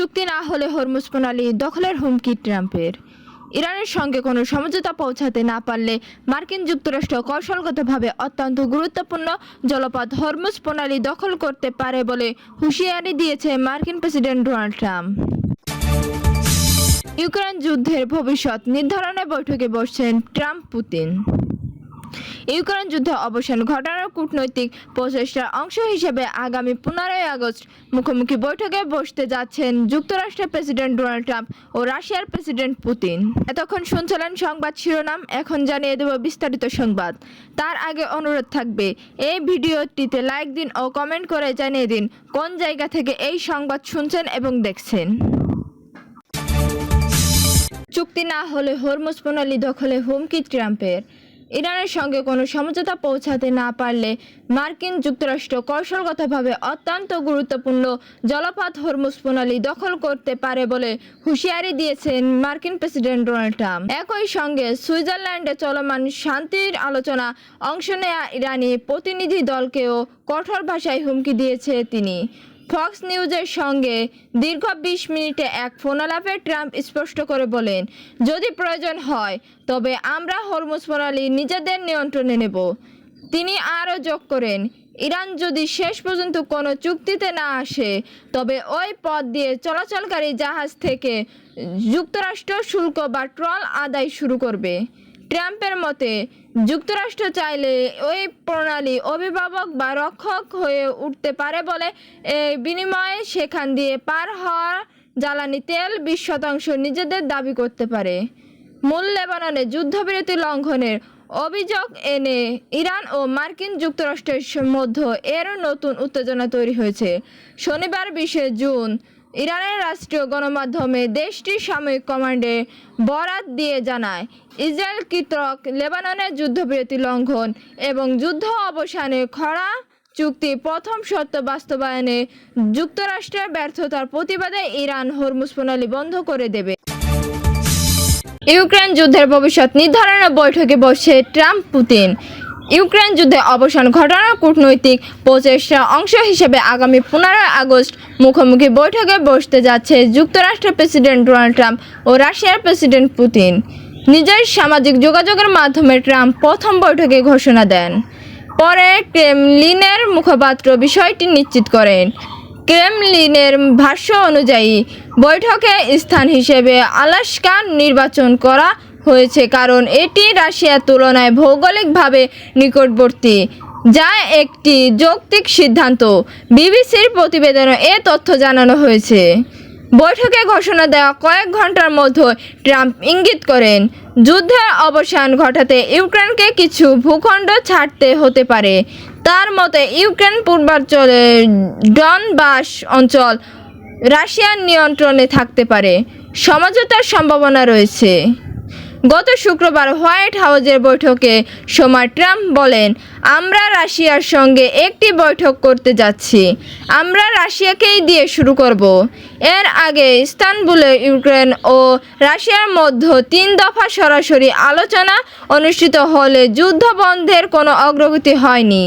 চুক্তি না হলে হরমুজ প্রণালী দখলের হুমকি ট্রাম্পের। ইরানের সঙ্গে কোনো সমঝোতা পৌঁছাতে না পারলে মার্কিন যুক্তরাষ্ট্র কৌশলগতভাবে অত্যন্ত গুরুত্বপূর্ণ জলপথ হরমুজ প্রণালী দখল করতে পারে বলে হুঁশিয়ারি দিয়েছে মার্কিন প্রেসিডেন্ট ডোনাল্ড ট্রাম্প। ইউক্রেন যুদ্ধের ভবিষ্যৎ নির্ধারণে বৈঠকে বসছেন ট্রাম্প পুতিন। ইউক্রেন যুদ্ধ অবসান ঘটানোর কূটনৈতিক প্রচেষ্টার অংশ হিসেবে আগামী 15 আগস্ট মুখোমুখি বৈঠকে বসতে যাচ্ছেন যুক্তরাষ্ট্রের প্রেসিডেন্ট ডোনাল্ড ট্রাম্প ও রাশিয়ার প্রেসিডেন্ট পুতিন। এতক্ষণ শুনছিলেন সংবাদ শিরোনাম, এখন জানিয়ে দেব বিস্তারিত সংবাদ। তার আগে অনুরোধ থাকবে এই ভিডিওটিতে লাইক দিন ও কমেন্ট করে জানিয়ে দিন কোন জায়গা থেকে এই সংবাদ শুনছেন এবং দেখছেন। চুক্তি না হলে হরমুজ প্রণালী দখলে হুমকি ট্রাম্পের। ইরানের সঙ্গে কোনো সমঝোতা পৌঁছাতে না পারলে মার্কিন যুক্তরাষ্ট্র কৌশলগতভাবে অত্যন্ত গুরুত্বপূর্ণ জলপথ হরমুজ প্রণালী দখল করতে পারে বলে হুঁশিয়ারি দিয়েছেন মার্কিন প্রেসিডেন্ট ডোনাল্ড ট্রাম্প। একই সঙ্গে সুইজারল্যান্ডে চলমান শান্তির আলোচনা অংশ নেওয়া ইরানি প্রতিনিধি দলকেও কঠোর ভাষায় হুমকি দিয়েছে তিনি। ফক্স নিউজের সঙ্গে দীর্ঘ 20 মিনিটে এক ফোনালাপে ট্রাম্প স্পষ্ট করে বলেন, যদি প্রয়োজন হয় তবে আমরা হরমুজ প্রণালী নিজেদের নিয়ন্ত্রণে নেব। তিনি আরও যোগ করেন, ইরান যদি শেষ পর্যন্ত কোনো চুক্তিতে না আসে তবে ওই পথ দিয়ে চলাচলকারী জাহাজ থেকে যুক্তরাষ্ট্র শুল্ক বা ট্রল আদায় শুরু করবে। ট্রাম্পের মতে, যুক্তরাষ্ট্র চাইলে ওই প্রণালী অভিভাবক বা রক্ষক হয়ে উঠতে পারে বলে এই বিনিময়ে সেখান দিয়ে পার হওয়া জ্বালানি তেল 20% নিজেদের দাবি করতে পারে। মূল লেবাননে যুদ্ধবিরতি লঙ্ঘনের অভিযোগ এনে ইরান ও মার্কিন যুক্তরাষ্ট্রের মধ্যে এরও নতুন উত্তেজনা তৈরি হয়েছে। শনিবার 20 জুন ইরানের রাষ্ট্রীয় গণমাধ্যমে দেশটির সামরিক কমান্ডে বরাত দিয়ে জানায়, ইসরায়েল কর্তৃক লেবাননের যুদ্ধবিরতি লঙ্ঘন এবং যুদ্ধ অবসানে খরা চুক্তি প্রথম শর্ত বাস্তবায়নে যুক্তরাষ্ট্রের ব্যর্থতার প্রতিবাদে ইরান হরমুজ প্রণালী বন্ধ করে দেবে। ইউক্রেন যুদ্ধের ভবিষ্যৎ নির্ধারণের বৈঠকে বসছে ট্রাম্প পুতিন। ইউক্রেন যুদ্ধে অবসান ঘটানোর কূটনৈতিক প্রচেষ্টার অংশ হিসেবে আগামী 15 আগস্ট মুখোমুখি বৈঠকে বসতে যাচ্ছে যুক্তরাষ্ট্রের প্রেসিডেন্ট ডোনাল্ড ট্রাম্প ও রাশিয়ার প্রেসিডেন্ট পুতিন। নিজের সামাজিক যোগাযোগের মাধ্যমে ট্রাম্প প্রথম বৈঠকে ঘোষণা দেন। পরে ক্রেমলিনের মুখপাত্র বিষয়টি নিশ্চিত করেন। ক্রেমলিনের ভাষ্য অনুযায়ী বৈঠকে স্থান হিসেবে আলাস্কা নির্বাচন করা হয়েছে কারণ এটি রাশিয়ার তুলনায় ভৌগোলিকভাবে নিকটবর্তী, যা একটি যৌক্তিক সিদ্ধান্ত। বিবিসির প্রতিবেদনে এ তথ্য জানানো হয়েছে। বৈঠকে ঘোষণা দেওয়া কয়েক ঘন্টার মধ্যে ট্রাম্প ইঙ্গিত করেন, যুদ্ধের অবসান ঘটাতে ইউক্রেনকে কিছু ভূখণ্ড ছাড়তে হতে পারে। তার মতে, ইউক্রেন পূর্বাঞ্চলের ডনবাস অঞ্চল রাশিয়ার নিয়ন্ত্রণে থাকতে পারে। সমঝোতার সম্ভাবনা রয়েছে। গত শুক্রবার হোয়াইট হাউসের বৈঠকে সময় ট্রাম্প বলেন, আমরা রাশিয়ার সঙ্গে একটি বৈঠক করতে যাচ্ছি। আমরা রাশিয়াকেই দিয়ে শুরু করব। এর আগে ইস্তানবুলে ইউক্রেন ও রাশিয়ার মধ্যে 3 দফা সরাসরি আলোচনা অনুষ্ঠিত হলে যুদ্ধ বন্ধের কোনো অগ্রগতি হয়নি।